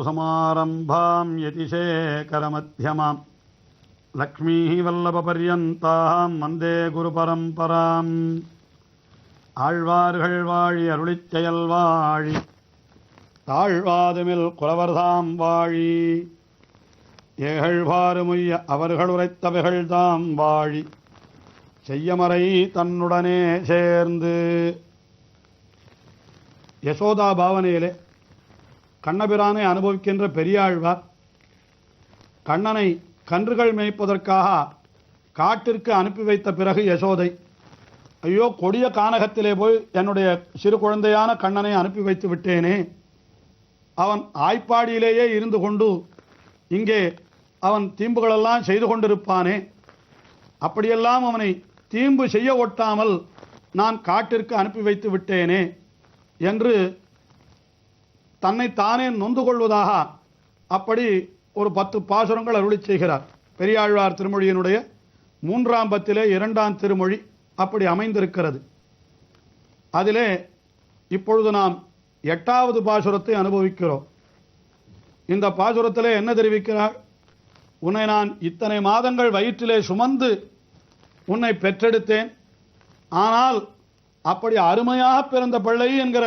अस्मद्गुरुसमारम्भां यतिशेखरमध्यमां लक्ष्मीः वल्लभपर्यन्तां वन्दे गुरुपरम्पराम् ஆழ்வார்கள் வாழி அருளிச் செயல் வாழி தாழ்வாதுமில் குலவர்தாம் வாழி ஏகழ்வாறுமுய்ய அவர்கள் உரைத்தவைகள் தாம் வாழி செய்யமறை தன்னுடனே சேர்ந்து. யசோதா பாவனையிலே கண்ணபிரானை அனுபவிக்கின்ற பெரியாழ்வார் கண்ணனை கன்றுகள் மேய்ப்பதற்காக காட்டிற்கு அனுப்பி வைத்த பிறகு யசோதை, ஐயோ கொடிய கானகத்திலே போய் என்னுடைய சிறு குழந்தையான கண்ணனை அனுப்பி வைத்து விட்டேனே, அவன் ஆய்ப்பாடியிலேயே இருந்து கொண்டு இங்கே அவன் தீம்புகளெல்லாம் செய்து கொண்டிருப்பானே, அப்படியெல்லாம் அவனை தீம்பு செய்ய ஒட்டாமல் நான் காட்டிற்கு அனுப்பி வைத்து விட்டேனே என்று தன்னை தானே நொந்து கொள்வதாக அப்படி ஒரு 10 பாசுரங்கள் அருளி செய்கிறார். பெரியாழ்வார் திருமொழியினுடைய 3ஆம் பத்திலே 2ஆம் திருமொழி அப்படி அமைந்திருக்கிறது. அதிலே இப்பொழுது நாம் 8வது பாசுரத்தை அனுபவிக்கிறோம். இந்த பாசுரத்திலே என்ன தெரிவிக்கிறார்? உன்னை நான் இத்தனை மாதங்கள் வயிற்றிலே சுமந்து உன்னை பெற்றெடுத்தேன், ஆனால் அப்படி அருமையாக பிறந்த பிள்ளை என்கிற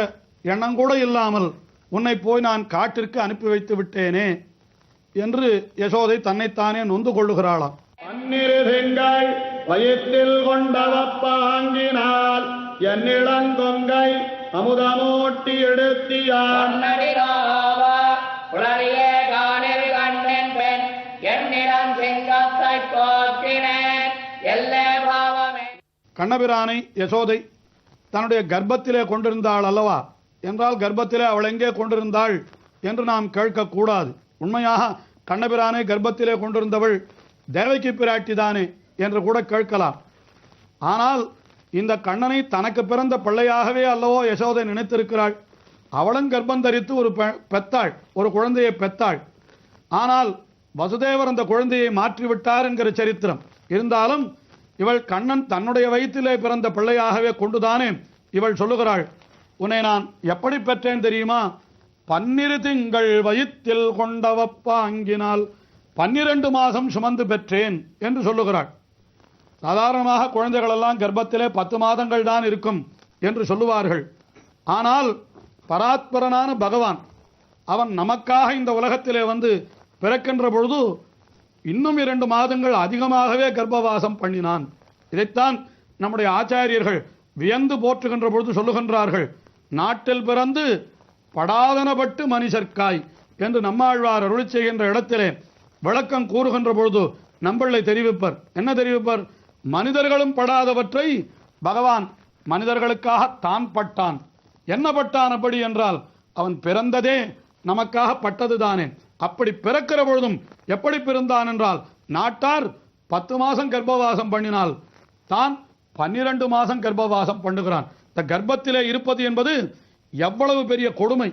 எண்ணம் கூட இல்லாமல் உன்னை போய் நான் காட்டிற்கு அனுப்பி வைத்து விட்டேனே என்று யசோதை தன்னைத்தானே நொந்து கொள்ளுகிறாளாம். பன்னிருதிங்கள் வயிற்றில் கொண்டவப்பாங்கினால் என்னிளங்கொங்கை அமுதமூட்டி எடுத்தியான் கண்ணபிரானை யசோதை தன்னுடைய கர்ப்பத்திலே கொண்டிருந்தாள் அல்லவா என்றால் கர்ப்பத்திலே அவள் எங்கே கொண்டிருந்தாள் என்று நாம் கேட்கக்கூடாது. உண்மையாக கண்ணபிரானை கர்ப்பத்திலே கொண்டிருந்தவள் தேவகி பிராட்டி தானே என்று கூட கேட்கலாம். ஆனால் இந்த கண்ணனை தனக்கு பிறந்த பிள்ளையாகவே அல்லவோ யசோதை நினைத்திருக்கிறாள். அவளும் கர்ப்பம் தரித்து ஒரு குழந்தையை பெற்றாள். ஆனால் வசுதேவர் அந்த குழந்தையை மாற்றிவிட்டார் என்கிற சரித்திரம் இருந்தாலும் இவள் கண்ணன் தன்னுடைய வயிற்றிலே பிறந்த பிள்ளையாகவே கொண்டுதானே இவள் சொல்லுகிறாள், உன்னை நான் எப்படி பெற்றேன் தெரியுமா? 12 திங்கள் வயிற்றில் கொண்டவப்பாங்கினால் 12 மாதம் சுமந்து பெற்றேன் என்று சொல்லுகிறாள். சாதாரணமாக குழந்தைகள் எல்லாம் கர்ப்பத்திலே 10 மாதங்கள் தான் இருக்கும் என்று சொல்லுவார்கள். ஆனால் பராத்பரனான பகவான் அவன் நமக்காக இந்த உலகத்திலே வந்து பிறக்கின்ற பொழுது இன்னும் 2 மாதங்கள் அதிகமாகவே கர்ப்பவாசம் பண்ணினான். இதைத்தான் நம்முடைய ஆச்சாரியர்கள் வியந்து போற்றுகின்ற பொழுது சொல்லுகின்றார்கள், நாட்டில் பிறந்து படாதனப்பட்டு மனுஷர்க்காய் என்று நம்மாழ்வார் அருளி செய்கின்ற இடத்திலே விளக்கம் கூறுகின்ற பொழுது நம்பிள்ளை தெரிவிப்பர். என்ன தெரிவிப்பர்? மனிதர்களும் படாதவற்றை பகவான் மனிதர்களுக்காக தான் பட்டான். என்ன பட்டான் அப்படி என்றால் அவன் பிறந்ததே நமக்காக பட்டது தானே. அப்படி பிறக்கிற பொழுதும் எப்படி பிறந்தான் என்றால் நாட்டார் 10 மாதம் கர்ப்பவாசம் பண்ணினால் தான் 12 மாதம் கர்ப்பவாசம் பண்ணுகிறான். இந்த கர்ப்பத்திலே இருப்பது என்பது எவ்வளவு பெரிய கொடுமை,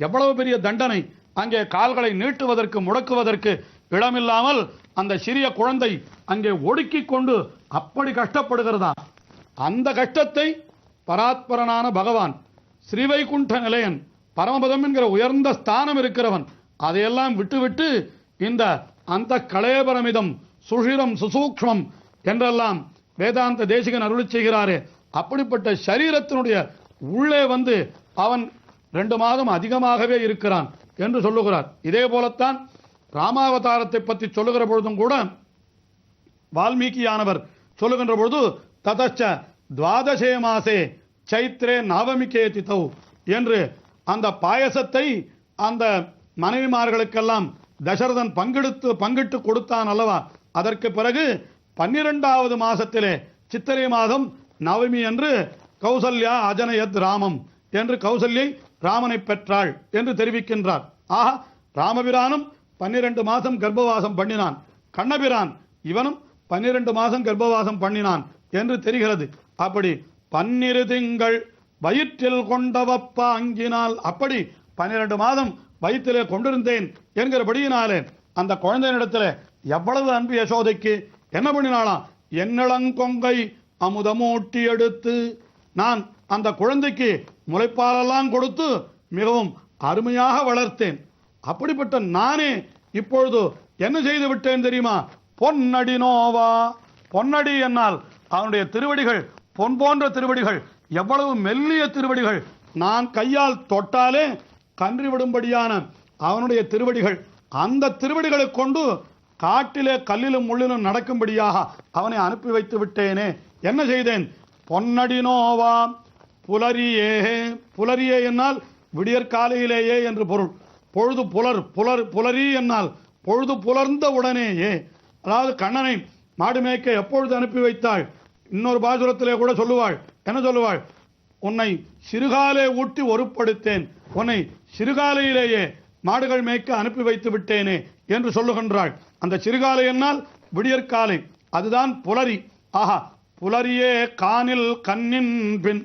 எவ்வளவு பெரிய தண்டனை. அங்கே கால்களை நீட்டுவதற்கு முடக்குவதற்கு இடமில்லாமல் அந்த சிறிய குழந்தை அங்கே ஒடுக்கி கொண்டு அப்படி கஷ்டப்படுகிறதா. அந்த கஷ்டத்தை பராத்பரனான பகவான் ஸ்ரீவைகுண்ட நிலையன் பரமபதம் என்கிற உயர்ந்த ஸ்தானம் இருக்கிறவன் அதையெல்லாம் விட்டுவிட்டு இந்த அந்த கலேபரமிதம் சுஷிரம் சுசூக்ஷ்மம் என்றெல்லாம் வேதாந்த தேசிகன் அருளி செய்கிறாரே, அப்படிப்பட்ட சரீரத்தினுடைய உள்ளே வந்து அவன் 2 மாதம் அதிகமாகவே இருக்கிறான் என்று சொல்லுகிறார். இதே போலத்தான் ராமாவதாரத்தை பற்றி சொல்லுகிற பொழுதும் கூட வால்மீகியானவர் சொல்லுகின்ற பொழுது ததச்ச 12 மாசே சைத்ரே நவமிகே திதௌ என்று அந்த பாயசத்தை அந்த மனைவிமார்களுக்கெல்லாம் தசரதன் பங்கிட்டு கொடுத்தான் அல்லவா. அதற்கு பிறகு 12வது மாசத்திலே சித்திரை மாதம் நவமி என்று கௌசல்யா அஜனயத் ராமம் என்று கௌசல்யை ராமனை பெற்றாள் என்று தெரிவிக்கின்றார். ஆக ராமபிரானும் 12 மாதம் கர்ப்பவாசம் பண்ணினான், கண்ணபிரான் இவனும் 12 மாதம் கர்ப்பவாசம் பண்ணினான் என்று தெரிகிறது. அப்படி 12 திங்கள் வயிற்றில் கொண்டவப்பாங்கினால் அப்படி 12 மாதம் வயிற்றிலே கொண்டிருந்தேன் என்கிறபடியினாலே அந்த குழந்தையினிடத்தில் எவ்வளவு அன்பு யசோதைக்கு. என்ன பண்ணினாலாம்? என்னிளங்கொங்கை அமுதமூட்டி எடுத்து நான் அந்த குழந்தைக்கு முளைப்பாலெல்லாம் கொடுத்து மிகவும் அருமையாக வளர்த்தேன். அப்படிப்பட்ட நானே இப்பொழுது என்ன செய்து விட்டேன் தெரியுமா? பொன்னடி நோவா. பொன்னடி என்னால் அவனுடைய திருவடிகள் பொன் போன்ற திருவடிகள், எவ்வளவு மெல்லிய திருவடிகள், நான் கையால் தொட்டாலே கன்றி விடும்படியான அவனுடைய திருவடிகள். அந்த திருவடிகளை கொண்டு காட்டிலே கல்லிலும் முள்ளிலும் நடக்கும்படியாக அவனை அனுப்பி வைத்து விட்டேனே. என்ன செய்தேன்? பொன்னடி நோவா புலரியே. புலரியே என்னால் விடியற்காலையிலேயே என்று பொருள். பொழுது புலரி என்னால் பொழுது புலர்ந்த உடனேயே. அதாவது கண்ணனை மாடு மேய்க்க எப்பொழுது அனுப்பி வைத்தாள்? இன்னொரு பாசுரத்திலே கூட சொல்லுவாள். என்ன சொல்லுவாள்? உன்னை சிறுகாலே ஊட்டி ஒருப்படுத்தேன், உன்னை சிறுகாலையிலேயே மாடுகள் மேய்க்க அனுப்பி வைத்து விட்டேனே என்று சொல்லுகின்றாள். அந்த சிறுகாலை என்னால் விடியற்காலை, அதுதான் புலரி. ஆஹா, புலரியே காணில் கண்ணின் பின்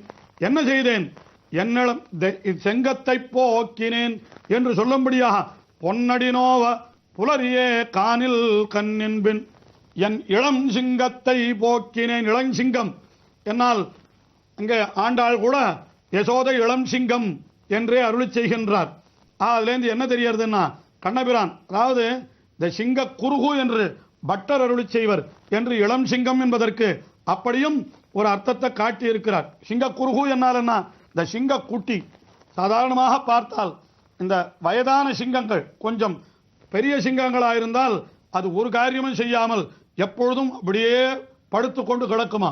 என்ன செய்தேன்? என்னிடம் செங்கத்தை போக்கினேன் என்று சொல்லும்படியாக பொன்னடி நோவ புலரியே காணில் கண்ணின் பின் என் இளம் சிங்கத்தை போக்கினேன். இளஞ்சிங்கம் என்னால் அங்கே ஆண்டாள் கூட யசோதை இளம் சிங்கம் என்றே அருளி செய்கின்றார். அதுலேருந்து என்ன தெரியறதுன்னா, கண்ணபிரான் அதாவது இந்த சிங்க குருகு என்று பட்டர் அருளி செய்வர் என்று இளம் சிங்கம் என்பதற்கு அப்படியும் ஒரு அர்த்தத்தை காட்டி இருக்கிறார். சிங்க குருகு என்னால் என்ன? இந்த சிங்க குட்டி. சாதாரணமாக பார்த்தால் இந்த வயதான சிங்கங்கள் கொஞ்சம் பெரிய சிங்கங்களாயிருந்தால் அது ஒரு காரியமும் செய்யாமல் எப்பொழுதும் அப்படியே படுத்து கொண்டு கிடக்குமா.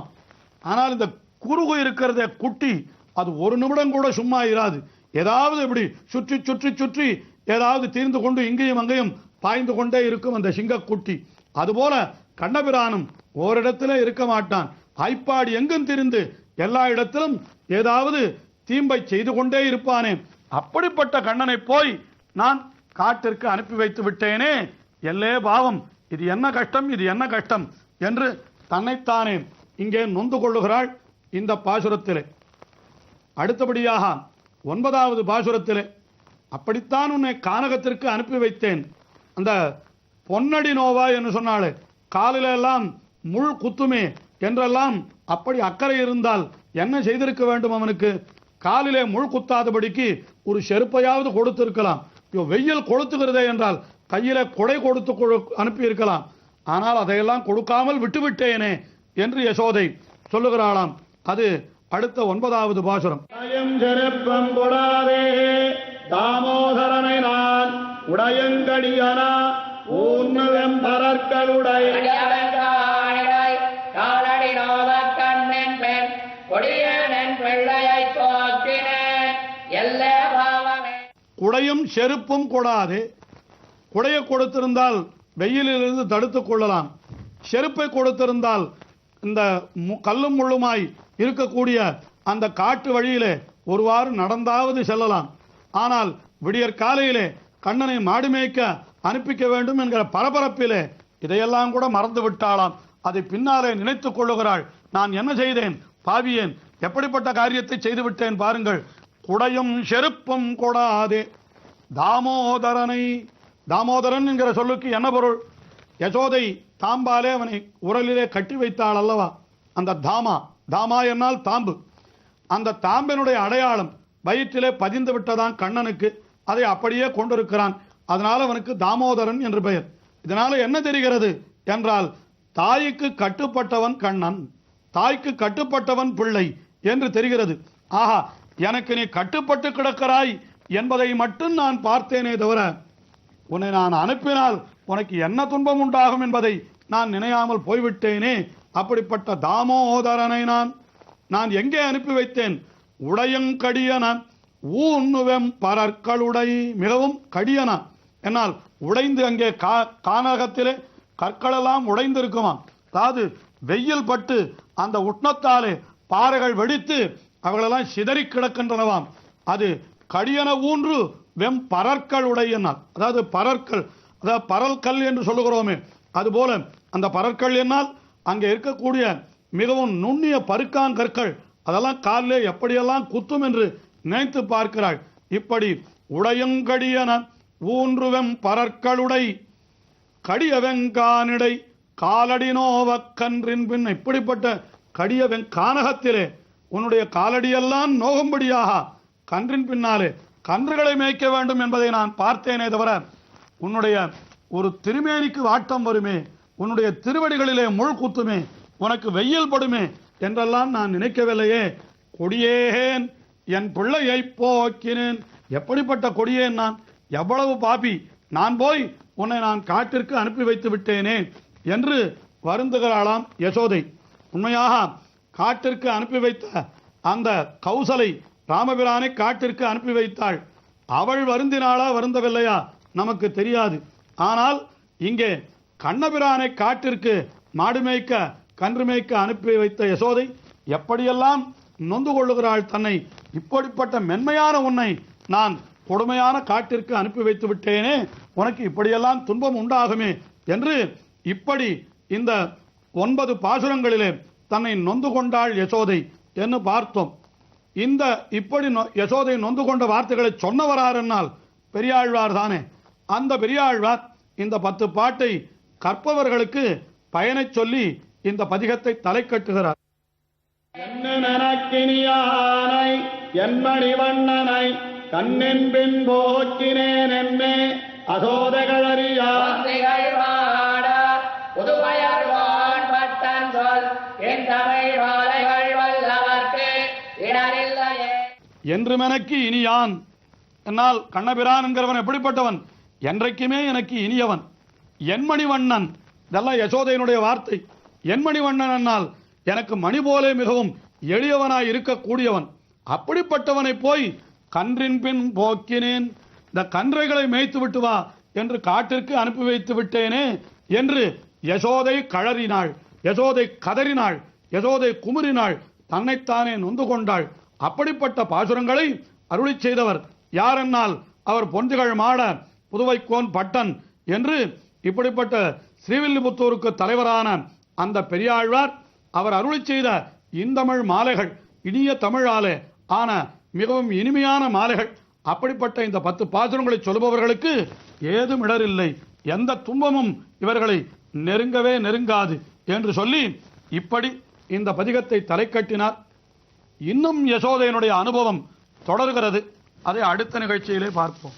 ஆனால் இந்த குருகு இருக்கிறத குட்டி, அது ஒரு நிமிடம் கூட சும்மா இராது. ஏதாவது இப்படி சுற்றி சுற்றி சுற்றி ஏதாவது தீர்ந்து கொண்டு இங்கேயும் அங்கேயும் பாய்ந்து கொண்டே இருக்கும் அந்த சிங்கக்குட்டி. அதுபோல கண்ணபிரானும் ஓரிடத்திலே இருக்க மாட்டான். ஐப்பாடி எங்கும் திரிந்து எல்லா இடத்திலும் ஏதாவது தீம்பை செய்து கொண்டே இருப்பானே. அப்படிப்பட்ட கண்ணனை போய் நான் காட்டிற்கு அனுப்பி வைத்து விட்டேனே. எல்லே பாவம், இது என்ன கஷ்டம், இது என்ன கஷ்டம் என்று தன்னைத்தானே இங்கே நொந்து கொள்ளுகிறாள் இந்த பாசுரத்திலே. அடுத்தபடியாக 9வது பாசுரத்திலே அப்படித்தான் உன்னை கானகத்திற்கு அனுப்பி வைத்தேன். அந்த பொன்னடி நோவா என்று சொன்னாலே காலில எல்லாம் முள் குத்துமே என்றெல்லாம் அப்படி அக்கறை இருந்தால் என்ன செய்திருக்க வேண்டும்? அவனுக்கு காலிலே முள் குத்தாதபடிக்கு ஒரு செருப்பையாவது கொடுத்திருக்கலாம். வெயில் கொளுத்துகிறதே என்றால் கையில கொடை கொடுத்து அனுப்பி இருக்கலாம். ஆனால் அதையெல்லாம் கொடுக்காமல் விட்டுவிட்டேனே என்று யசோதை சொல்லுகிறாளாம். அது அடுத்த 9வது பாசுரம். செருப்பம் கொடாதே தாமோதரனை நான் உடையங்கடியனா ஊர்ணவெம் பரற்களுடை காலடி நோவ கண்ணன் பெண் கொடியனன் பிள்ளையை போக்கினேன் எல்லே பாவமே. குடையும் செருப்பும் கொடாதே. குடையை கொடுத்திருந்தால் வெயிலிலிருந்து தடுத்துக் கொள்ளலாம். செருப்பை கொடுத்திருந்தால் இந்த கல்லும் முள்ளுமாய் இருக்கக்கூடிய அந்த காட்டு வழியிலே ஒருவாறு நடந்தாவது செல்லலாம். ஆனால் விடியற் காலையிலே கண்ணனை மாடு மேய்க்க அனுப்பிக்க வேண்டும் என்கிற பரபரப்பிலே இதையெல்லாம் கூட மறந்து விட்டாளாம். அதை பின்னாலே நினைத்துக் கொள்ளுகிறாள். நான் என்ன செய்தேன், பாவியேன், எப்படிப்பட்ட காரியத்தை செய்து விட்டேன் பாருங்கள். குடையும் செருப்பும் கொடாதே தாமோதரனை. தாமோதரன் என்கிற சொல்லுக்கு என்ன பொருள்? யசோதை தாம்பாலே அவனை உரலிலே கட்டி வைத்தாள் அல்லவா, அந்த தாமா. தாமா என்னால் தாம்பு. அந்த தாம்பினுடைய அடையாளம் வயிற்றிலே பதிந்து விட்டதான் கண்ணனுக்கு. அதை அப்படியே கொண்டிருக்கிறான். அதனால அவனுக்கு தாமோதரன் என்று பெயர். இதனால என்ன தெரிகிறது என்றால், தாய்க்கு கட்டுப்பட்டவன் கண்ணன், தாய்க்கு கட்டுப்பட்டவன் பிள்ளை என்று தெரிகிறது. ஆஹா, எனக்கு நீ கட்டுப்பட்டு கிடக்கிறாய் என்பதை மட்டும் நான் பார்த்தேனே தவிர உன்னை நான் அனுப்பினால் உனக்கு என்ன துன்பம் உண்டாகும் என்பதை நான் நினையாமல் போய்விட்டேனே. அப்படிப்பட்ட தாமோதரனை நான் எங்கே அனுப்பி வைத்தேன்? உடையங்கடியன ஊன்னுவெம் பரற்களுடை. மிகவும் கடியன என்னால் உடைந்து, அங்கே கானகத்திலே கற்களெல்லாம் உடைந்து இருக்குமாம். அதாவது வெயில் பட்டு அந்த உஷ்ணத்தாலே பாறைகள் வெடித்து அவர்களெல்லாம் சிதறி கிடக்கின்றனவாம். அது கடியன ஊன்று வெம் பரற்கள் உடையனால், அதாவது பரற்கள், அதாவது பரல்கல் என்று சொல்லுகிறோமே, அதுபோல அந்த பரற்கள் என்னால் அங்கே இருக்கக்கூடிய மிகவும் நுண்ணிய பருக்கான் கற்கள், அதெல்லாம் காலிலே எப்படியெல்லாம் குத்தும் என்று நினைத்து பார்க்கிறாள். இப்படி உடையங்கடியன ஊன்றுவெம் பரற்களுடை கடிய வெங்கானிடை காலடி நோவ கன்றின் பின். இப்படிப்பட்ட கடிய கானகத்திலே உன்னுடைய காலடியெல்லாம் நோகும்படியாக கன்றின் பின்னாலே கன்றுகளை மேய்க்க வேண்டும் என்பதை நான் பார்த்தேனே தவிர உன்னுடைய ஒரு திருமேனிக்கு வாட்டம் வருமே, உன்னுடைய திருவடிகளிலே முள் குத்துமே, உனக்கு வெயில் படுமே என்றெல்லாம் நான் நினைக்கவில்லையே. கொடியேன் என் பிள்ளையை போக்கினேன். எப்படிப்பட்ட கொடியேன் நான், எவ்வளவு பாபி நான், போய் உன்னை நான் காட்டிற்கு அனுப்பி வைத்து விட்டேனே என்று வருந்துகிறாளாம் யசோதை. உண்மையாக காட்டிற்கு அனுப்பி வைத்த அந்த கௌசலை ராமபிரானை காட்டிற்கு அனுப்பி வைத்தாள். அவள் வருந்தினாளா வருந்தவில்லையா நமக்கு தெரியாது. ஆனால் இங்கே கண்ணபிரானை காட்டிற்கு மாடு மேய்க்க கன்று மேய்க்க அனுப்பி வைத்த யசோதை எப்படியெல்லாம் நொந்து கொள்ளுகிறாள். தன்னை இப்படிப்பட்ட மென்மையான உன்னை நான் கொடுமையான காட்டிற்கு அனுப்பி வைத்து விட்டேனே, உனக்கு இப்படியெல்லாம் துன்பம் உண்டாகுமே என்று இப்படி இந்த 9 பாசுரங்களிலே தன்னை நொந்து கொண்டாள் யசோதை என்று பார்த்தோம். இந்த இப்படி யசோதை நொந்து கொண்ட வார்த்தைகளை சொன்னவரார் என்னால் பெரியாழ்வார் தானே. அந்த பெரியாழ்வார் இந்த 10 பாட்டை கற்பவர்களுக்கு பயனை சொல்லி இந்த பதிகத்தை தலை கட்டுகிறார். எனக்கினியானை என்மணி வண்ணனை கண்ணின் பின் போக்கினேன் என்னே அசோதைகளறியா புதுவயர்வான் பட்டன் சொல் என் தமிழ் வாழைகள் வல்லவர்க்கு இடரில்லையே என்று எனக்கு இனியான். என்னால் கண்ணபிரான் என்கிறவன் எப்படிப்பட்டவன், என்றைக்குமே எனக்கு இனியவன். என்மணி வண்ணன், இதெல்லாம் யசோதையினுடைய வார்த்தை. என்மணி வண்ணன் என்னால் எனக்கு மணி போலே மிகவும் எளியவனாய் இருக்கக்கூடியவன். அப்படிப்பட்டவனை போய் கன்றின் பின் போக்கினேன், இந்த கன்றைகளை மேய்த்து விட்டு வா என்று காட்டிற்கு அனுப்பி வைத்து விட்டேனே என்று யசோதை கழறினாள், யசோதை கதறினாள், யசோதை குமுறினாள், தன்னைத்தானே நொந்து கொண்டாள். அப்படிப்பட்ட பாசுரங்களை அருளி செய்தவர் யாரென்னால் அவர் பொன்திகள் மாட புதுவைக்கோன் பட்டன் என்று இப்படிப்பட்ட ஸ்ரீவில்லிபுத்தூருக்கு தலைவரான அந்த பெரியாழ்வார் அவர் அருளி செய்த இந்தமிழ் மாலைகள் இனிய தமிழாலே ஆன மிகவும் இனிமையான மாலைகள். அப்படிப்பட்ட இந்த 10 பாசுரங்களை சொல்பவர்களுக்கு ஏதும் இடரில்லை, எந்த துன்பமும் இவர்களை நெருங்கவே நெருங்காது என்று சொல்லி இப்படி இந்த பதிகத்தை தலை கட்டினார். இன்னும் யசோதையினுடைய அனுபவம் தொடர்கிறது. அதை அடுத்த நிகழ்ச்சியிலே பார்ப்போம்.